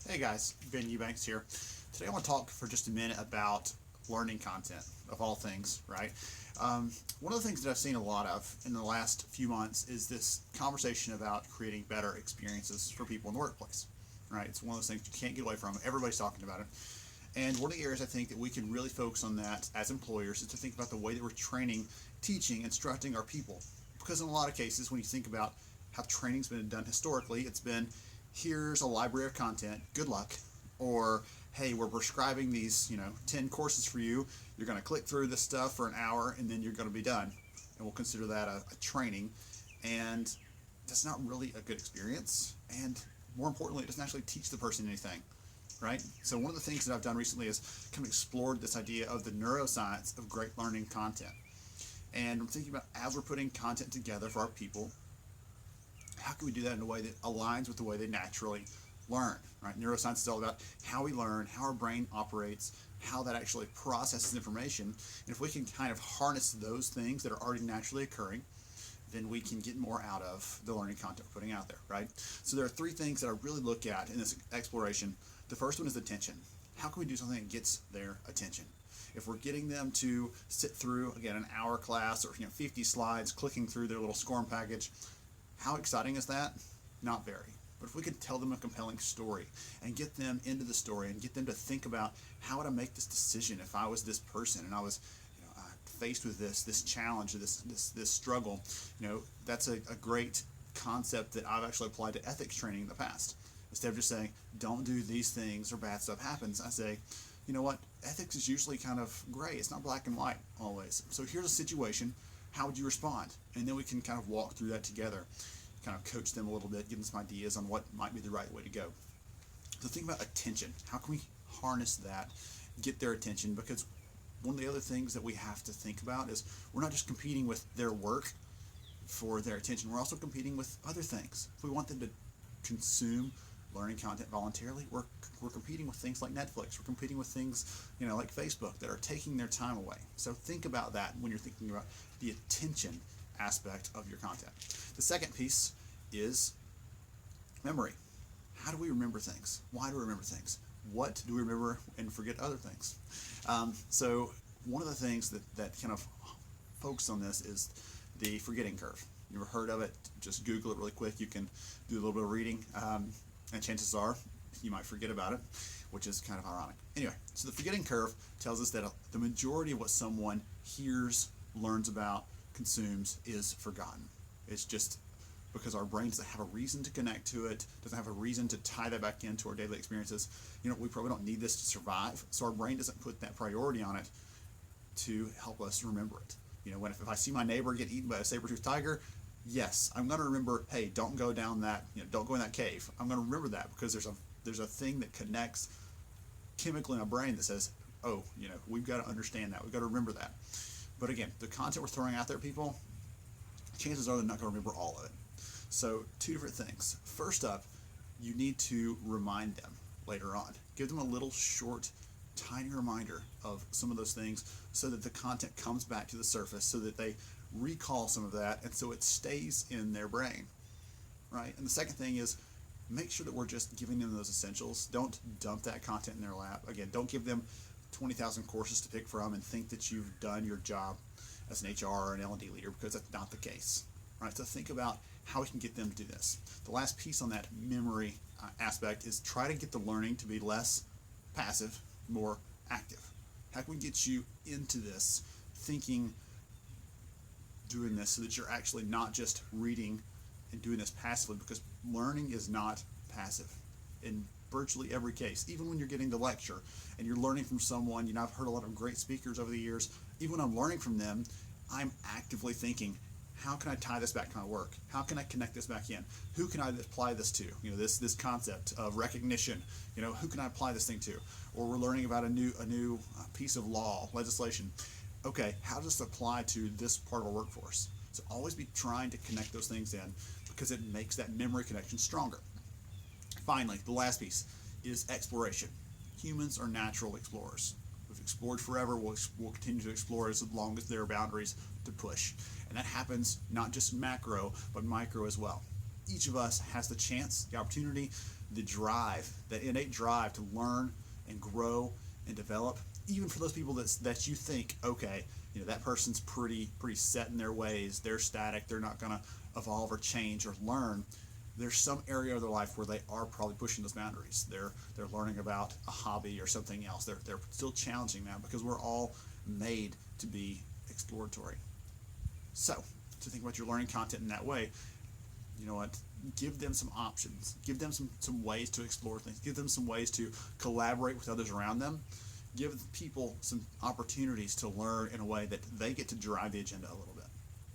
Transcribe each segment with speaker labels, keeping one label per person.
Speaker 1: Hey guys, Ben Eubanks here. Today I want to talk for just a minute about learning content, of all things, right? One of the things that I've seen a lot of in the last few months is this conversation about creating better experiences for people in the workplace, right? It's one of those things you can't get away from. Everybody's talking about it. And one of the areas I think that we can really focus on that as employers is to think about the way that we're training, teaching, instructing our people. Because in a lot of cases, when you think about how training's been done historically, it's been here's a library of content, good luck, or hey, we're prescribing these 10 courses for you, you're going to click through this stuff for an hour and then you're going to be done, and we'll consider that a training. And that's not really a good experience, and more importantly, it doesn't actually teach the person anything, right? So one of the things that I've done recently is kind of explored this idea of the neuroscience of great learning content. And I'm thinking about, as we're putting content together for our people, how can we do that in a way that aligns with the way they naturally learn, right? Neuroscience is all about how we learn, how our brain operates, how that actually processes information. And if we can kind of harness those things that are already naturally occurring, then we can get more out of the learning content we're putting out there, right? So there are three things that I really look at in this exploration. The first one is attention. How can we do something that gets their attention? If we're getting them to sit through, again, an hour class or 50 slides, clicking through their little SCORM package, how exciting is that? Not very. But if we could tell them a compelling story and get them into the story and get them to think about, how would I make this decision if I was this person and I was faced with this challenge, this struggle, that's a great concept that I've actually applied to ethics training in the past. Instead of just saying, don't do these things or bad stuff happens, I say, you know what, ethics is usually kind of gray. It's not black and white always. So here's a situation. How would you respond? And then we can kind of walk through that together, kind of coach them a little bit, give them some ideas on what might be the right way to go. So think about attention. How can we harness that, get their attention? Because one of the other things that we have to think about is we're not just competing with their work for their attention, we're also competing with other things. If we want them to consume learning content voluntarily, we're competing with things like Netflix. We're competing with things like Facebook that are taking their time away. So think about that when you're thinking about the attention aspect of your content. The second piece is memory. How do we remember things? Why do we remember things? What do we remember and forget other things? So one of the things that kind of focus on this is the forgetting curve. You ever heard of it? Just Google it really quick. You can do a little bit of reading, and chances are you might forget about it, which is kind of ironic. Anyway, so the forgetting curve tells us that the majority of what someone hears, learns about, consumes is forgotten. It's just because our brain doesn't have a reason to connect to it, doesn't have a reason to tie that back into our daily experiences. We probably don't need this to survive, so our brain doesn't put that priority on it to help us remember it. If I see my neighbor get eaten by a saber-toothed tiger, yes, I'm going to remember, hey, don't go down that, don't go in that cave. I'm going to remember that because there's a thing that connects chemically in my brain that says, oh, we've got to understand that. We've got to remember that. But again, the content we're throwing out there, people, chances are they're not going to remember all of it. So two different things. First up, you need to remind them later on. Give them a little short, tiny reminder of some of those things so that the content comes back to the surface, so that they recall some of that, and so it stays in their brain, right? And the second thing is, make sure that we're just giving them those essentials. Don't dump that content in their lap. Again, don't give them 20,000 courses to pick from and think that you've done your job as an HR or an L&D leader, because that's not the case, right? So think about how we can get them to do this. The last piece on that memory aspect is try to get the learning to be less passive, more active. How can we get you into this, thinking, doing this, so that you're actually not just reading and doing this passively? Because learning is not passive in virtually every case. Even when you're getting the lecture and you're learning from someone, I've heard a lot of great speakers over the years. Even when I'm learning from them, I'm actively thinking, how can I tie this back to my work? How can I connect this back in? Who can I apply this to? This concept of recognition. Who can I apply this thing to? Or we're learning about a new piece of law, legislation. Okay, how does this apply to this part of our workforce? So always be trying to connect those things in, because it makes that memory connection stronger. Finally, the last piece is exploration. Humans are natural explorers. We've explored forever. We'll continue to explore as long as there are boundaries to push. And that happens not just macro, but micro as well. Each of us has the chance, the opportunity the drive, that innate drive to learn and grow and develop, even for those people that you think, okay, that person's pretty set in their ways, they're static, they're not going to evolve or change or learn. There's some area of their life where they are probably pushing those boundaries. They're learning about a hobby or something else. They're still challenging that, because we're all made to be exploratory. So to think about your learning content in that way, you know what? Give them some options. Give them some ways to explore things. Give them some ways to collaborate with others around them. Give people some opportunities to learn in a way that they get to drive the agenda a little bit.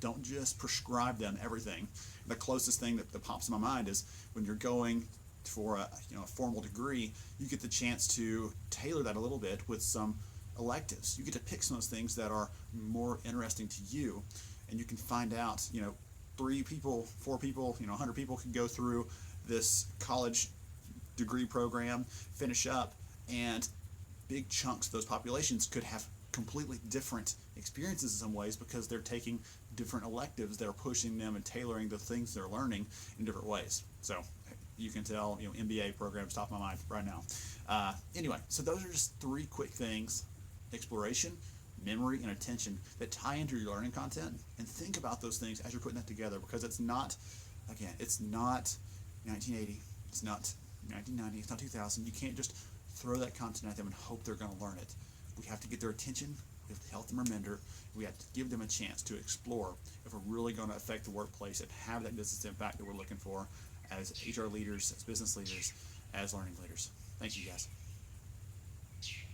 Speaker 1: Don't just prescribe them everything. The closest thing that pops in my mind is when you're going for a formal degree, you get the chance to tailor that a little bit with some electives. You get to pick some of those things that are more interesting to you, and you can find out, 3 people, 4 people, 100 people can go through this college degree program, finish up, and big chunks of those populations could have completely different experiences in some ways, because they're taking different electives that are pushing them and tailoring the things they're learning in different ways. So you can tell, MBA programs top of my mind right now. Anyway, so those are just 3 quick things: exploration, memory, and attention, that tie into your learning content. And think about those things as you're putting that together, because it's not 1980, it's not 1990, it's not 2000. You can't just throw that content at them and hope they're going to learn it. We have to get their attention, we have to help them remember, we have to give them a chance to explore if we're really going to affect the workplace and have that business impact that we're looking for as HR leaders, as business leaders, as learning leaders. Thank you, guys.